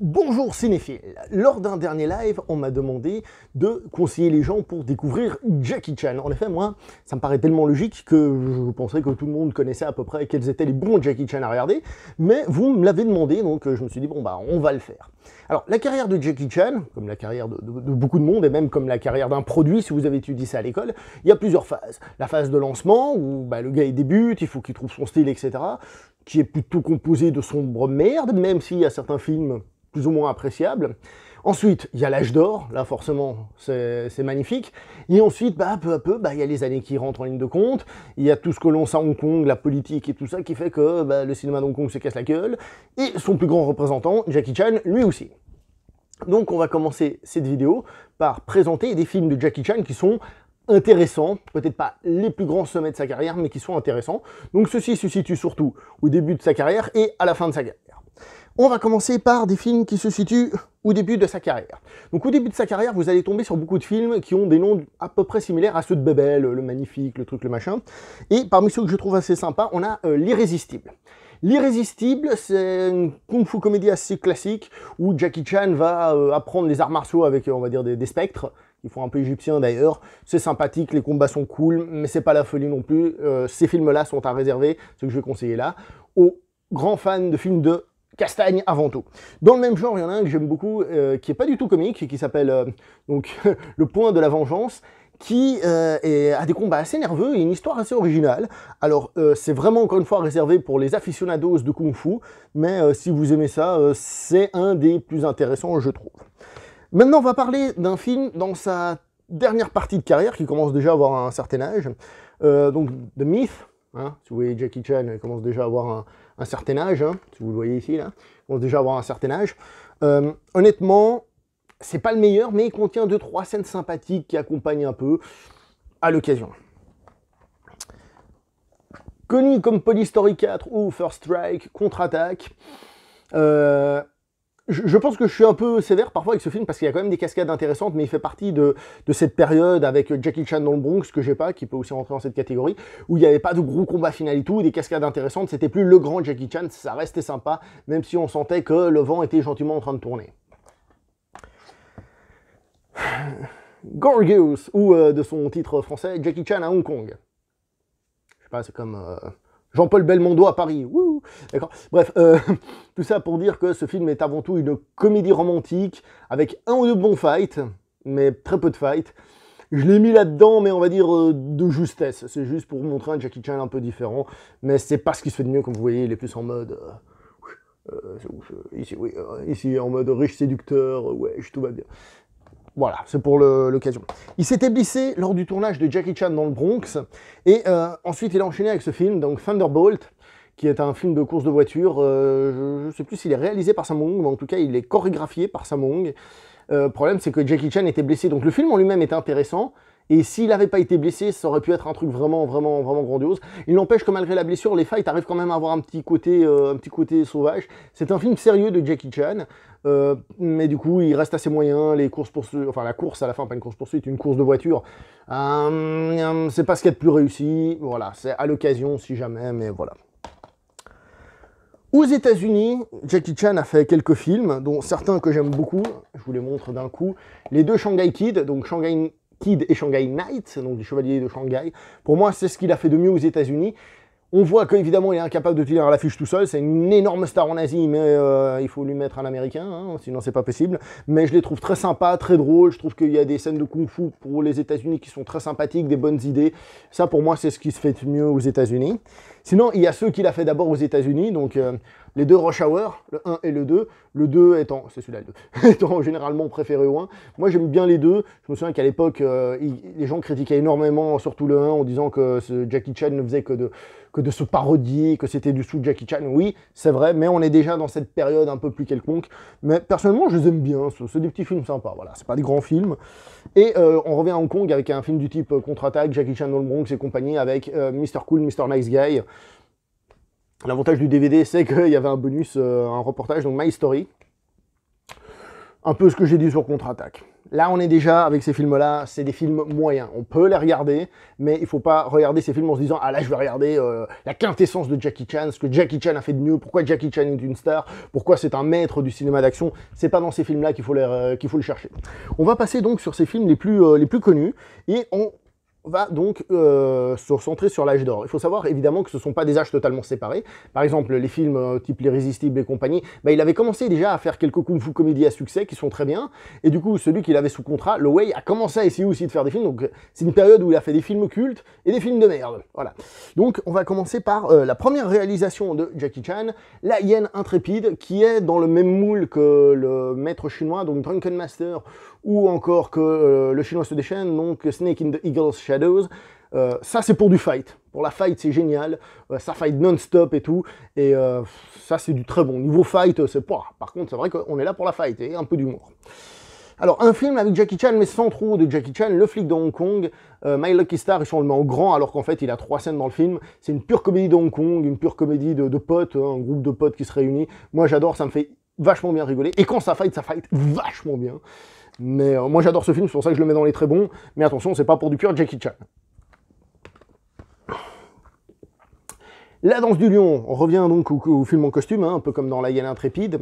Bonjour cinéphiles. Lors d'un dernier live, on m'a demandé de conseiller les gens pour découvrir Jackie Chan. En effet, moi, ça me paraît tellement logique que je pensais que tout le monde connaissait à peu près quels étaient les bons Jackie Chan à regarder, mais vous me l'avez demandé, donc je me suis dit, bon bah, on va le faire. Alors, la carrière de Jackie Chan, comme la carrière de beaucoup de monde, et même comme la carrière d'un produit, si vous avez étudié ça à l'école, il y a plusieurs phases. La phase de lancement, où bah, le gars il débute, il faut qu'il trouve son style, etc., qui est plutôt composé de sombre merde, même s'il y a certains films plus ou moins appréciable. Ensuite, il y a l'âge d'or, là forcément c'est magnifique. Et ensuite, bah, peu à peu, bah, il y a les années qui rentrent en ligne de compte, il y a tout ce que l'on sait à Hong Kong, la politique et tout ça, qui fait que bah, le cinéma de Hong Kong se casse la gueule, et son plus grand représentant, Jackie Chan, lui aussi. Donc on va commencer cette vidéo par présenter des films de Jackie Chan qui sont intéressants, peut-être pas les plus grands sommets de sa carrière, mais qui sont intéressants. Donc ceci se situe surtout au début de sa carrière et à la fin de sa carrière. On va commencer par des films qui se situent au début de sa carrière. Donc au début de sa carrière, vous allez tomber sur beaucoup de films qui ont des noms à peu près similaires à ceux de Bebel, le magnifique, le truc, le machin. Et parmi ceux que je trouve assez sympas, on a L'Irrésistible. L'Irrésistible, c'est une kung-fu comédie assez classique où Jackie Chan va apprendre les arts martiaux avec, on va dire, des spectres, qui font un peu égyptien d'ailleurs. C'est sympathique, les combats sont cool, mais c'est pas la folie non plus. Ces films-là sont à réserver, ceux que je vais conseiller là, aux grands fans de films de Castagne avant tout. Dans le même genre, il y en a un que j'aime beaucoup, qui est pas du tout comique, et qui s'appelle donc Le Point de la Vengeance, qui a des combats assez nerveux et une histoire assez originale. Alors, c'est vraiment, encore une fois, réservé pour les aficionados de Kung Fu, mais si vous aimez ça, c'est un des plus intéressants, je trouve. Maintenant, on va parler d'un film dans sa dernière partie de carrière, qui commence déjà à avoir un certain âge, donc The Myth. Hein, si vous voyez Jackie Chan, il commence déjà à avoir un certain âge, hein, si vous le voyez ici, là, il commence déjà à avoir un certain âge. Honnêtement, c'est pas le meilleur, mais il contient 2-3 scènes sympathiques qui accompagnent un peu à l'occasion. Connu comme Police Story 4 ou First Strike, Contre-Attaque, je pense que je suis un peu sévère parfois avec ce film parce qu'il y a quand même des cascades intéressantes, mais il fait partie de cette période avec Jackie Chan dans le Bronx, que j'ai pas, qui peut aussi rentrer dans cette catégorie, où il n'y avait pas de gros combats final et tout, des cascades intéressantes, c'était plus le grand Jackie Chan, ça restait sympa, même si on sentait que le vent était gentiment en train de tourner. Gorgeous, ou de son titre français, Jackie Chan à Hong Kong. Je sais pas, c'est comme Jean-Paul Belmondo à Paris. D'accord. Bref, tout ça pour dire que ce film est avant tout une comédie romantique avec un ou deux bons fights, mais très peu de fights. Je l'ai mis là-dedans, mais on va dire de justesse. C'est juste pour vous montrer un Jackie Chan un peu différent, mais c'est pas ce qui se fait de mieux, comme vous voyez, il est plus en mode... ici en mode riche séducteur, ouais, tout va bien. Voilà, c'est pour l'occasion. Il s'était blessé lors du tournage de Jackie Chan dans le Bronx, et ensuite il a enchaîné avec ce film, donc Thunderbolt, qui est un film de course de voiture. Je ne sais plus s'il est réalisé par Sammo Hung, mais en tout cas il est chorégraphié par Sammo Hung. Le problème c'est que Jackie Chan était blessé, donc le film en lui-même est intéressant, et s'il n'avait pas été blessé, ça aurait pu être un truc vraiment grandiose. Il n'empêche que malgré la blessure, les fights arrivent quand même à avoir un petit côté sauvage. C'est un film sérieux de Jackie Chan, mais du coup, il reste assez moyen. Les courses poursuites, enfin la course à la fin, pas une course poursuite, une course de voiture, c'est pas ce qu'il y a de plus réussi. Voilà, c'est à l'occasion si jamais, mais voilà. Aux États-Unis, Jackie Chan a fait quelques films, dont certains que j'aime beaucoup. Je vous les montre d'un coup. Les deux Shanghai Kid, donc Shanghai Kid et Shanghai Knight, donc les Chevaliers de Shanghai. Pour moi, c'est ce qu'il a fait de mieux aux États-Unis. On voit qu'évidemment, il est incapable de tenir l'affiche tout seul. C'est une énorme star en Asie, mais il faut lui mettre un Américain, hein, sinon c'est pas possible. Mais je les trouve très sympas, très drôles. Je trouve qu'il y a des scènes de kung-fu pour les États-Unis qui sont très sympathiques, des bonnes idées. Ça, pour moi, c'est ce qui se fait de mieux aux États-Unis. Sinon, il y a ceux qu'il a fait d'abord aux États-Unis, donc les deux Rush Hour, le 1 et le 2. Le 2 étant, c'est celui-là le 2, étant généralement préféré au 1. Moi, j'aime bien les deux. Je me souviens qu'à l'époque, les gens critiquaient énormément, surtout le 1, en disant que Jackie Chan ne faisait que de se parodier, que c'était du sous Jackie Chan. Oui, c'est vrai, mais on est déjà dans cette période un peu plus quelconque. Mais personnellement, je les aime bien. C'est des petits films sympas. Voilà, c'est pas des grands films. Et on revient à Hong Kong avec un film du type Contre-Attaque, Jackie Chan dans le Bronx et compagnie, avec Mr. Cool, Mr. Nice Guy. L'avantage du DVD, c'est qu'il y avait un bonus, un reportage, donc My Story. un peu ce que j'ai dit sur Contre-Attaque. Là, on est déjà, avec ces films-là, c'est des films moyens. On peut les regarder, mais il ne faut pas regarder ces films en se disant « Ah là, je vais regarder la quintessence de Jackie Chan, ce que Jackie Chan a fait de mieux, pourquoi Jackie Chan est une star, pourquoi c'est un maître du cinéma d'action. » C'est pas dans ces films-là qu'il faut le chercher. On va passer donc sur ces films les plus connus, et on va donc se recentrer sur l'âge d'or. Il faut savoir évidemment que ce ne sont pas des âges totalement séparés. Par exemple, les films type L'Irrésistible et compagnie, bah, il avait commencé déjà à faire quelques kung-fu comédies à succès qui sont très bien. Et du coup, celui qu'il avait sous contrat, Lo Wei, a commencé à essayer aussi de faire des films. Donc c'est une période où il a fait des films cultes et des films de merde. Voilà. Donc on va commencer par la première réalisation de Jackie Chan, La Hyène Intrépide, qui est dans le même moule que le maître chinois, donc Drunken Master, ou encore que le chinois se déchaîne, donc Snake in the Eagle's Shadows. Ça c'est pour du fight. Pour la fight c'est génial, ça fight non-stop et tout, et ça c'est du très bon. Niveau fight, c'est pas. Par contre c'est vrai qu'on est là pour la fight et un peu d'humour. Alors un film avec Jackie Chan mais sans trop de Jackie Chan, Le Flic de Hong Kong, My Lucky Star, ils sont le met en grand alors qu'en fait il a 3 scènes dans le film. C'est une pure comédie de Hong Kong, une pure comédie de potes, un groupe de potes qui se réunit. Moi j'adore, ça me fait vachement bien rigoler, et quand ça fight vachement bien. Mais moi j'adore ce film, c'est pour ça que je le mets dans les très bons, mais attention, c'est pas pour du pur Jackie Chan. La Danse du Lion, on revient donc au film en costume, hein, un peu comme dans La Hyène Intrépide.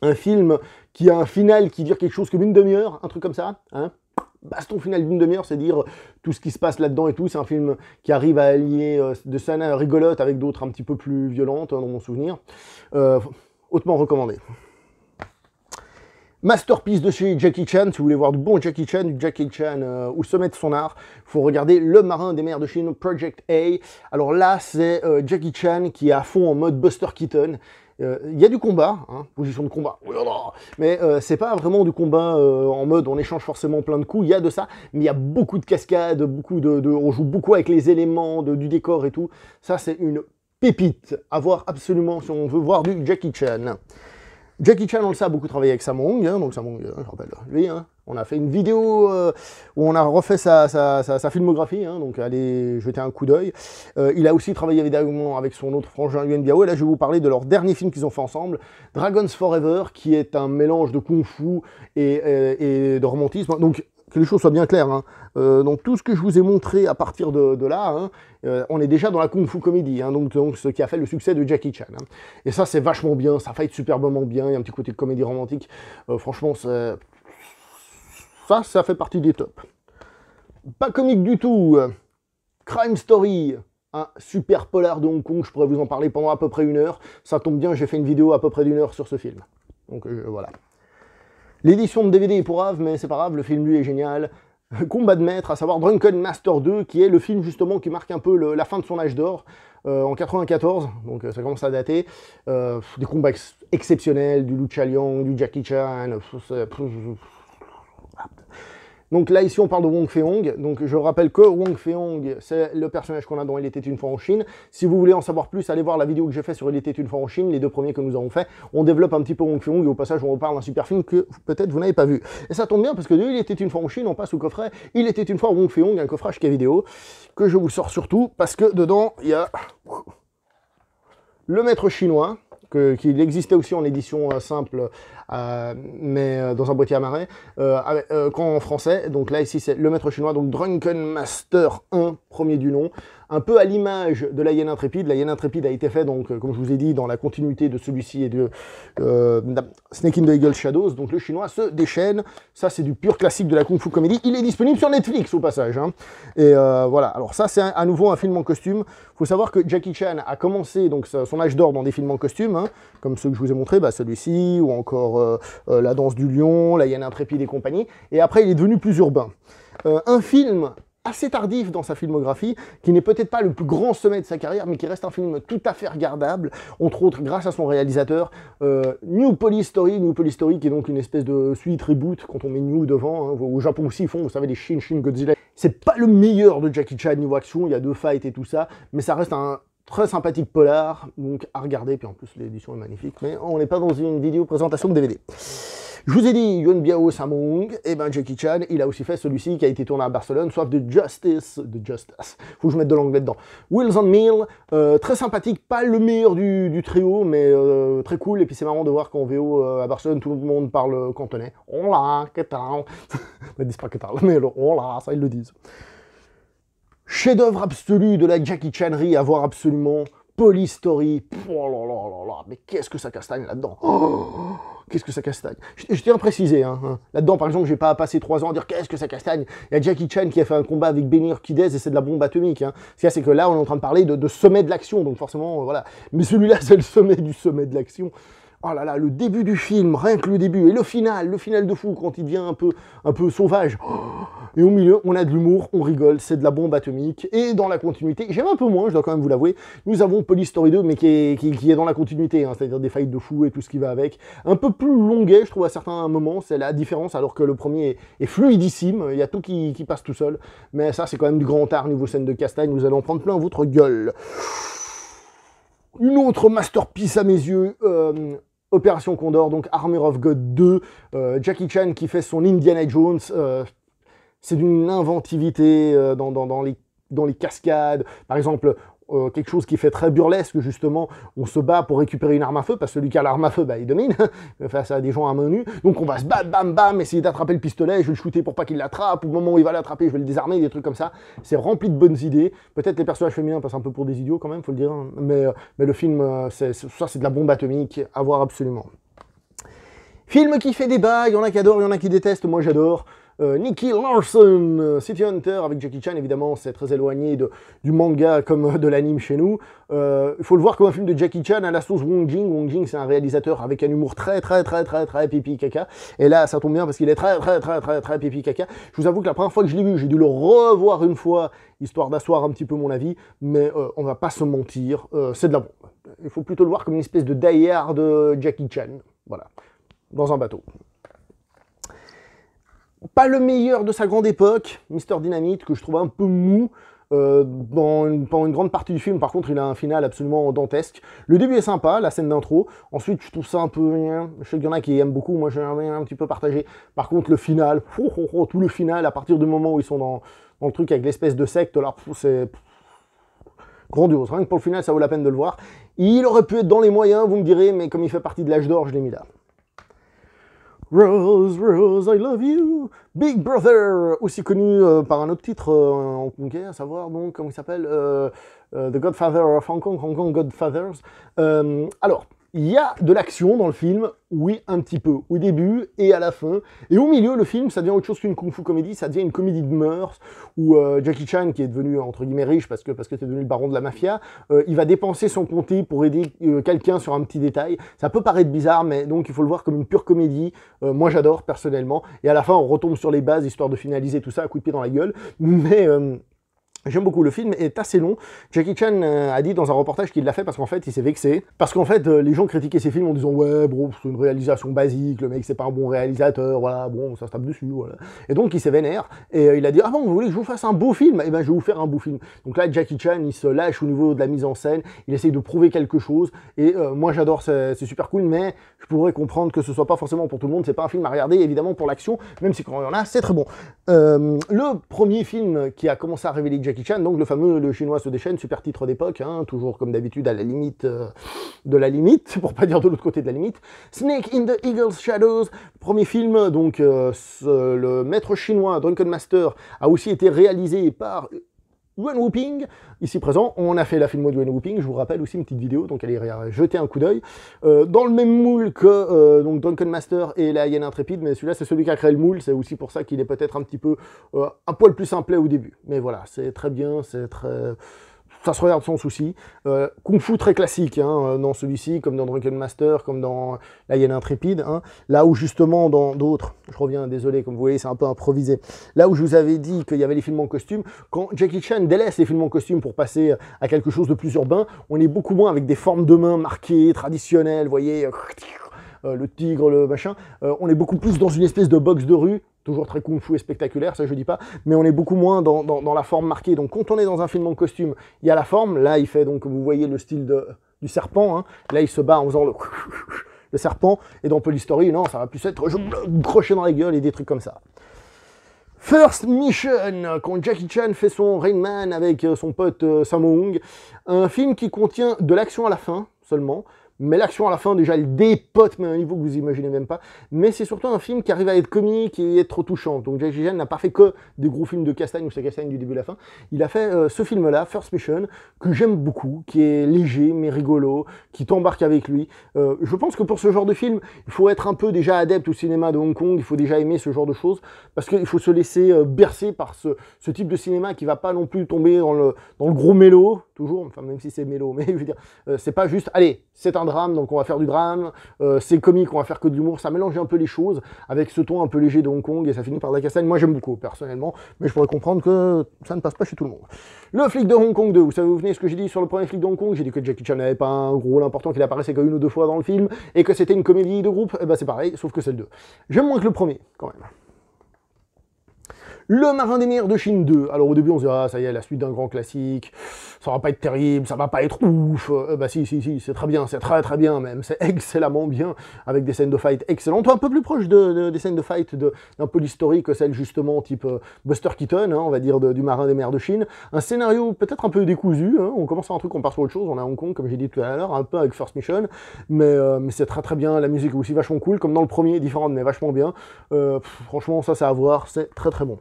Un film qui a un final qui dure quelque chose comme une demi-heure, un truc comme ça. Hein. Baston final d'une demi-heure, c'est dire tout ce qui se passe là-dedans et tout. C'est un film qui arrive à allier de scènes rigolotes avec d'autres un petit peu plus violentes, hein, dans mon souvenir. Hautement recommandé. Masterpiece de chez Jackie Chan, si vous voulez voir du bon Jackie Chan au sommet de son art, il faut regarder Le Marin des mers de Chine, Project A. Alors là, c'est Jackie Chan qui est à fond en mode Buster Keaton. Il y a du combat, hein, position de combat, mais c'est pas vraiment du combat en mode on échange forcément plein de coups, il y a de ça, mais il y a beaucoup de cascades, on joue beaucoup avec les éléments du décor et tout. Ça, c'est une pépite à voir absolument si on veut voir du Jackie Chan. Jackie Chan, on le sait, a beaucoup travaillé avec Sammo Hung, hein, donc Sammo Hung, je rappelle, lui, hein, on a fait une vidéo où on a refait sa filmographie, hein, donc allez jeter un coup d'œil. Il a aussi travaillé évidemment avec son autre frangin Yuen Biao, et là je vais vous parler de leur dernier film qu'ils ont fait ensemble, Dragons Forever, qui est un mélange de kung-fu et de romantisme, donc que les choses soient bien claires, hein. Donc tout ce que je vous ai montré à partir de là, hein, on est déjà dans la kung-fu comédie, hein, donc ce qui a fait le succès de Jackie Chan. Hein. Et ça c'est vachement bien, ça fight superbement bien, il y a un petit côté de comédie romantique, franchement ça fait partie des tops. Pas comique du tout, Crime Story, un super polar de Hong Kong, je pourrais vous en parler pendant à peu près 1 heure, ça tombe bien, j'ai fait une vidéo à peu près d'1 heure sur ce film. Donc voilà. L'édition de DVD est pourrave, mais c'est pas grave, le film lui est génial. Combat de maître, à savoir Drunken Master 2, qui est le film justement qui marque un peu la fin de son âge d'or, en 94, donc ça commence à dater. Des combats exceptionnels, du Lu Liang, du Jackie Chan, donc là, ici, on parle de Wong Fei-hung. Donc je rappelle que Wong Fei-hung, c'est le personnage qu'on a dans Il était une fois en Chine. Si vous voulez en savoir plus, allez voir la vidéo que j'ai fait sur Il était une fois en Chine, les 2 premiers que nous avons fait. On développe un petit peu Wong Fei-hung et au passage, on reparle d'un super film que peut-être vous n'avez pas vu. Et ça tombe bien parce que de Il était une fois en Chine, on passe au coffret Il était une fois Wong Fei-hung, un coffret HK vidéo, que je vous sors surtout parce que dedans, il y a le maître chinois, qu'il existait aussi en édition simple, mais dans un boîtier à marais, qu'en français. Donc là, ici, c'est Le Maître Chinois, donc Drunken Master 1, premier du nom. Un peu à l'image de La Hyène Intrépide. La Hyène Intrépide a été fait, donc, comme je vous ai dit, dans la continuité de celui-ci et de Snake in the Eagle's Shadows. Donc le chinois se déchaîne. Ça, c'est du pur classique de la Kung Fu comédie. Il est disponible sur Netflix, au passage. Hein. Et voilà. Alors ça, c'est à nouveau un film en costume. Il faut savoir que Jackie Chan a commencé donc, son âge d'or dans des films en costume, hein, comme ceux que je vous ai montrés, bah, celui-ci, ou encore La Danse du Lion, La Hyène Intrépide et compagnie. Et après, il est devenu plus urbain. Un film assez tardif dans sa filmographie, qui n'est peut-être pas le plus grand sommet de sa carrière, mais qui reste un film tout à fait regardable, entre autres grâce à son réalisateur, New Police Story, qui est donc une espèce de suite reboot, quand on met New devant, hein. Au Japon aussi ils font, vous savez, les Shin Godzilla. C'est pas le meilleur de Jackie Chan niveau action, il y a 2 fights et tout ça, mais ça reste un très sympathique polar, donc à regarder, puis en plus l'édition est magnifique, mais on n'est pas dans une vidéo présentation de DVD. Je vous ai dit, Yuen Biao Samung, et ben Jackie Chan, il a aussi fait celui-ci qui a été tourné à Barcelone, soit de Justice, faut que je mette de l'anglais dedans. Wheels on Mill, très sympathique, pas le meilleur du trio, mais très cool, et puis c'est marrant de voir qu'en VO à Barcelone, tout le monde parle cantonais. Hola, que tal? Ils disent pas que tal, mais hola, ça ils le disent. Chef-d'œuvre absolu de la Jackie Chanerie à voir absolument. Police Story, oh là là là là, mais qu'est-ce que ça castagne là-dedans, qu'est-ce que ça castagne. Je tiens à préciser, là-dedans par exemple, j'ai pas passé 3 ans à dire qu'est-ce que ça castagne. Il y a Jackie Chan qui a fait un combat avec Benny Urquidez et c'est de la bombe atomique. C'est que là, on est en train de parler de sommet de l'action, donc forcément, voilà. Mais celui-là, c'est le sommet de l'action. Oh là là, le début du film, rien que le début, et le final de fou, quand il devient un peu sauvage. Et au milieu, on a de l'humour, on rigole, c'est de la bombe atomique. Et dans la continuité, j'aime un peu moins, je dois quand même vous l'avouer, nous avons Police Story 2, mais qui est dans la continuité, c'est-à-dire des fights de fou et tout ce qui va avec. Un peu plus longuet, je trouve, à certains moments, c'est la différence, alors que le premier est fluidissime, il y a tout qui passe tout seul. Mais ça, c'est quand même du grand art niveau scène de castagne, vous allez en prendre plein votre gueule. Une autre masterpiece à mes yeux, Opération Condor, donc Army of God 2, Jackie Chan qui fait son Indiana Jones, c'est d'une inventivité dans les cascades, par exemple, quelque chose qui fait très burlesque, justement, on se bat pour récupérer une arme à feu, parce que celui qui a l'arme à feu, bah, il domine, face à des gens à main nue, donc on va se battre, bam bam, essayer d'attraper le pistolet, je vais le shooter pour pas qu'il l'attrape, au moment où il va l'attraper, je vais le désarmer, des trucs comme ça, c'est rempli de bonnes idées, peut-être les personnages féminins passent un peu pour des idiots quand même, faut le dire, mais le film, ça c'est de la bombe atomique, à voir absolument. Film qui fait débat, il y en a qui adorent, il y en a qui détestent, moi j'adore. Nicky Larson, City Hunter avec Jackie Chan, évidemment, c'est très éloigné du manga comme de l'anime chez nous. Il faut le voir comme un film de Jackie Chan à la sauce Wong Jing. Wong Jing, c'est un réalisateur avec un humour très pipi caca. Et là, ça tombe bien parce qu'il est très pipi caca. Je vous avoue que la première fois que je l'ai vu, j'ai dû le revoir une fois, histoire d'asseoir un petit peu mon avis. Mais on va pas se mentir, c'est de la bombe. Il faut plutôt le voir comme une espèce de die-hard de Jackie Chan. Voilà, dans un bateau. Pas le meilleur de sa grande époque, Mr. Dynamite, que je trouve un peu mou pendant une grande partie du film. Par contre, il a un final absolument dantesque. Le début est sympa, la scène d'intro. Ensuite, je trouve ça un peu... Je sais qu'il y en a qui aiment beaucoup, moi j'ai un petit peu partagé. Par contre, le final, tout le final, à partir du moment où ils sont dans le truc avec l'espèce de secte, là, c'est... grandiose. Rien que pour le final, ça vaut la peine de le voir. Il aurait pu être dans les moyens, vous me direz, mais comme il fait partie de l'âge d'or, je l'ai mis là. Rose, Rose, I love you, Big Brother, aussi connu par un autre titre en hongkongais, à savoir, donc, comment il s'appelle, The Godfather of Hong Kong, Hong Kong Godfathers. Alors, il y a de l'action dans le film, oui, un petit peu, au début et à la fin. Et au milieu, le film, ça devient autre chose qu'une kung-fu comédie, ça devient une comédie de mœurs, où Jackie Chan, qui est devenu, entre guillemets, riche, parce que c'est devenu le baron de la mafia, il va dépenser son comté pour aider quelqu'un sur un petit détail. Ça peut paraître bizarre, mais donc il faut le voir comme une pure comédie. Moi, j'adore, personnellement. Et à la fin, on retombe sur les bases, histoire de finaliser tout ça à coup de pied dans la gueule. Mais... j'aime beaucoup, le film est assez long. Jackie Chan a dit dans un reportage qu'il l'a fait parce qu'en fait, il s'est vexé. Parce qu'en fait, les gens critiquaient ses films en disant « Ouais, bon, c'est une réalisation basique, le mec, c'est pas un bon réalisateur, voilà, bon, ça se tape dessus, voilà. » Et donc, il s'est vénère, et il a dit « Ah bon, vous voulez que je vous fasse un beau film? Eh ben, je vais vous faire un beau film. » Donc là, Jackie Chan, il se lâche au niveau de la mise en scène, il essaye de prouver quelque chose, et moi, j'adore, c'est super cool, mais je pourrais comprendre que ce soit pas forcément pour tout le monde, c'est pas un film à regarder, évidemment, pour l'action, même si quand il y en a, c'est très bon. Le premier film qui a commencé à révéler Jackie Chan, donc le fameux Le Chinois se déchaîne, super titre d'époque, toujours comme d'habitude à la limite de la limite, pour pas dire de l'autre côté de la limite. Snake in the Eagle's Shadows, premier film, donc le maître chinois Drunken Master a aussi été réalisé par Yuen Woo-ping, ici présent. On a fait la filmo de Yuen Woo-ping, je vous rappelle aussi une petite vidéo, donc allez jeter un coup d'œil. Dans le même moule que donc Drunken Master et la Hyène Intrépide, mais celui-là c'est celui qui a créé le moule, c'est aussi pour ça qu'il est peut-être un petit peu un poil plus simplet au début. Mais voilà, c'est très bien, c'est très... ça se regarde sans souci. Kung Fu très classique, dans celui-ci, comme dans Drunken Master, comme dans La Hyène Intrépide. Là où justement, dans d'autres, je reviens, désolé, comme vous voyez, c'est un peu improvisé. Là où je vous avais dit qu'il y avait les films en costume, quand Jackie Chan délaisse les films en costume pour passer à quelque chose de plus urbain, on est beaucoup moins avec des formes de mains marquées, traditionnelles, vous voyez, le tigre, le machin. On est beaucoup plus dans une espèce de boxe de rue, toujours très kung-fu et spectaculaire, ça je dis pas, mais on est beaucoup moins dans la forme marquée. Donc quand on est dans un film en costume, il y a la forme, là il fait donc, comme vous voyez, le style du serpent, là il se bat en faisant le serpent, et dans Police Story, non, ça va plus être crochet dans la gueule et des trucs comme ça. First Mission, quand Jackie Chan fait son Rain Man avec son pote Sammo Hung, un film qui contient de l'action à la fin seulement, mais l'action à la fin déjà elle dépote, mais à un niveau que vous imaginez même pas, mais c'est surtout un film qui arrive à être comique et être touchant. Donc Jackie Chan n'a pas fait que des gros films de castagne ou c'est castagne du début à la fin, il a fait ce film-là, First Mission, que j'aime beaucoup, qui est léger mais rigolo, qui t'embarque avec lui. Je pense que pour ce genre de film, il faut être un peu déjà adepte au cinéma de Hong Kong, il faut déjà aimer ce genre de choses, parce qu'il faut se laisser bercer par ce type de cinéma qui va pas non plus tomber dans le gros mélo, toujours, enfin même si c'est mélo, mais je veux dire, c'est pas juste, allez, c'est un drame, donc on va faire du drame, c'est comique, on va faire que de l'humour, ça mélange un peu les choses, avec ce ton un peu léger de Hong Kong, et ça finit par de la castagne. Moi j'aime beaucoup, personnellement, mais je pourrais comprendre que ça ne passe pas chez tout le monde. Le flic de Hong Kong 2, vous savez, vous venez ce que j'ai dit sur le premier flic de Hong Kong, j'ai dit que Jackie Chan n'avait pas un rôle important, qu'il apparaissait qu'une ou deux fois dans le film, et que c'était une comédie de groupe, et ben c'est pareil, sauf que c'est le 2. J'aime moins que le premier, quand même. Le Marin des Mers de Chine 2. Alors au début on se dit, ah ça y est, la suite d'un grand classique, ça va pas être terrible, ça va pas être ouf. Bah si, c'est très bien, c'est très bien même, c'est excellemment bien, avec des scènes de fight excellentes, un peu plus proches des scènes de fight d'un Police Story que celles justement type Buster Keaton, hein, on va dire du Marin des Mers de Chine. Un scénario peut-être un peu décousu, hein, on commence à un truc, on part sur autre chose, on est à Hong Kong comme j'ai dit tout à l'heure, un peu avec First Mission, mais c'est très bien, la musique est aussi vachement cool, comme dans le premier, différente mais vachement bien. Franchement ça c'est à voir, c'est très bon.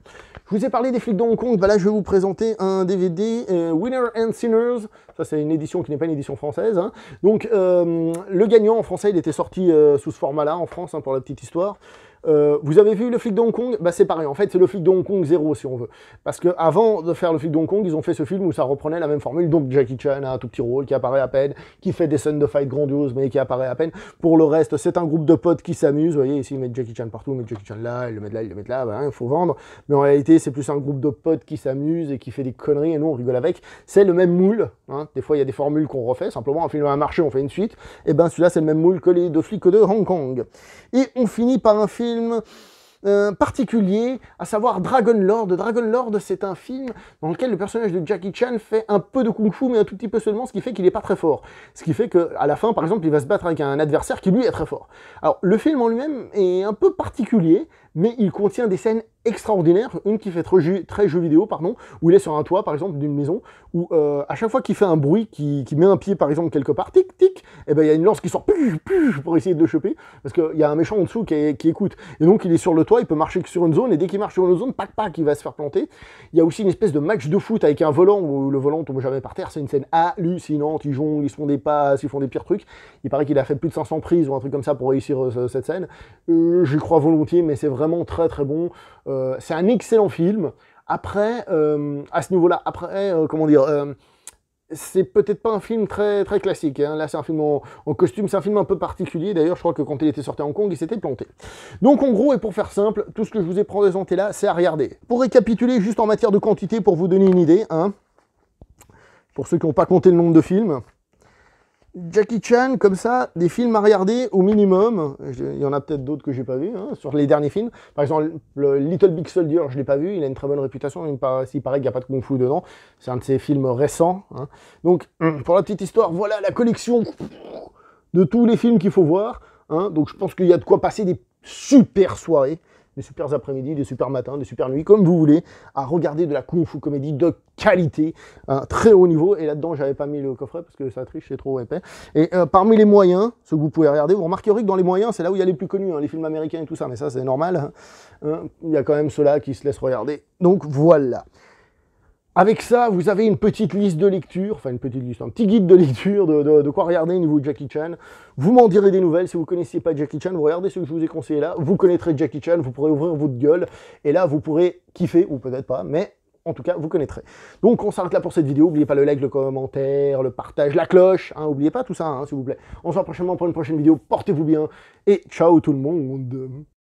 Je vous ai parlé des flics de Hong Kong, bah là je vais vous présenter un DVD Winner and Sinners, ça c'est une édition qui n'est pas une édition française, hein. Donc le gagnant en français il était sorti sous ce format là en France, hein, pour la petite histoire. Vous avez vu le flic de Hong Kong? Bah c'est pareil, en fait c'est le flic de Hong Kong 0 si on veut. Parce que avant de faire le flic de Hong Kong, ils ont fait ce film où ça reprenait la même formule, donc Jackie Chan a un tout petit rôle qui apparaît à peine, qui fait des scènes de fight grandioses mais qui apparaît à peine. Pour le reste, c'est un groupe de potes qui s'amusent, vous voyez, ici ils mettent Jackie Chan partout, ils mettent Jackie Chan là, ils le mettent là, bah, il faut vendre. Mais en réalité c'est plus un groupe de potes qui s'amusent et qui fait des conneries et nous on rigole avec. C'est le même moule, hein. Des fois il y a des formules qu'on refait, simplement un film a marché, on fait une suite, et ben celui-là c'est le même moule que les deux flics de Hong Kong. Et on finit par un film particulier, à savoir Dragon Lord. Dragon Lord, c'est un film dans lequel le personnage de Jackie Chan fait un peu de kung-fu, mais un tout petit peu seulement, ce qui fait qu'il n'est pas très fort. Ce qui fait qu'à la fin, par exemple, il va se battre avec un adversaire qui, lui, est très fort. Alors, le film en lui-même est un peu particulier, mais il contient des scènes extraordinaires, une qui fait très jeu vidéo, pardon, où il est sur un toit, par exemple, d'une maison, où à chaque fois qu'il fait un bruit, qui met un pied, par exemple, quelque part, tic, tic, et ben il y a une lance qui sort, pour essayer de le choper, parce qu'il y a un méchant en dessous qui écoute. Et donc, il est sur le toit, il peut marcher que sur une zone, et dès qu'il marche sur une zone, pac, il va se faire planter. Il y a aussi une espèce de match de foot avec un volant, où le volant tombe jamais par terre, c'est une scène hallucinante, ils jonglent, ils se font des passes, ils font des pires trucs. Il paraît qu'il a fait plus de 500 prises, ou un truc comme ça, pour réussir cette scène. J'y crois volontiers, mais c'est vraiment très bon. C'est un excellent film. Après, à ce niveau-là, comment dire, c'est peut-être pas un film très classique, hein. Là c'est un film en costume, c'est un film un peu particulier, d'ailleurs je crois que quand il était sorti à Hong Kong, il s'était planté. Donc en gros, et pour faire simple, tout ce que je vous ai présenté là, c'est à regarder. Pour récapituler, juste en matière de quantité, pour vous donner une idée, hein, pour ceux qui n'ont pas compté le nombre de films, Jackie Chan, comme ça, des films à regarder au minimum. Il y en a peut-être d'autres que j'ai pas vus, hein, sur les derniers films. Par exemple, le Little Big Soldier, je l'ai pas vu, il a une très bonne réputation, il paraît qu'il n'y a pas de kung-fu dedans. C'est un de ses films récents, hein. Donc, pour la petite histoire, voilà la collection de tous les films qu'il faut voir, hein. Donc je pense qu'il y a de quoi passer des super soirées, des super après-midi, des super matins, des super nuits, comme vous voulez, à regarder de la kung-fu comédie de qualité, très haut niveau. Et là-dedans, j'avais pas mis le coffret parce que ça triche, c'est trop épais. Et parmi les moyens, ce que vous pouvez regarder, vous remarquerez que dans les moyens, c'est là où il y a les plus connus, hein, les films américains et tout ça, mais ça c'est normal, hein. Il y a quand même ceux-là qui se laissent regarder. Donc voilà. Avec ça, vous avez une petite liste de lecture, enfin une petite liste, un petit guide de lecture de quoi regarder au niveau de Jackie Chan. Vous m'en direz des nouvelles. Si vous ne connaissiez pas Jackie Chan, vous regardez ce que je vous ai conseillé là, vous connaîtrez Jackie Chan, vous pourrez ouvrir votre gueule, et là vous pourrez kiffer, ou peut-être pas, mais en tout cas vous connaîtrez. Donc on s'arrête là pour cette vidéo, n'oubliez pas le like, le commentaire, le partage, la cloche, hein, n'oubliez pas tout ça, hein, s'il vous plaît. On se voit prochainement pour une prochaine vidéo, portez-vous bien, et ciao tout le monde.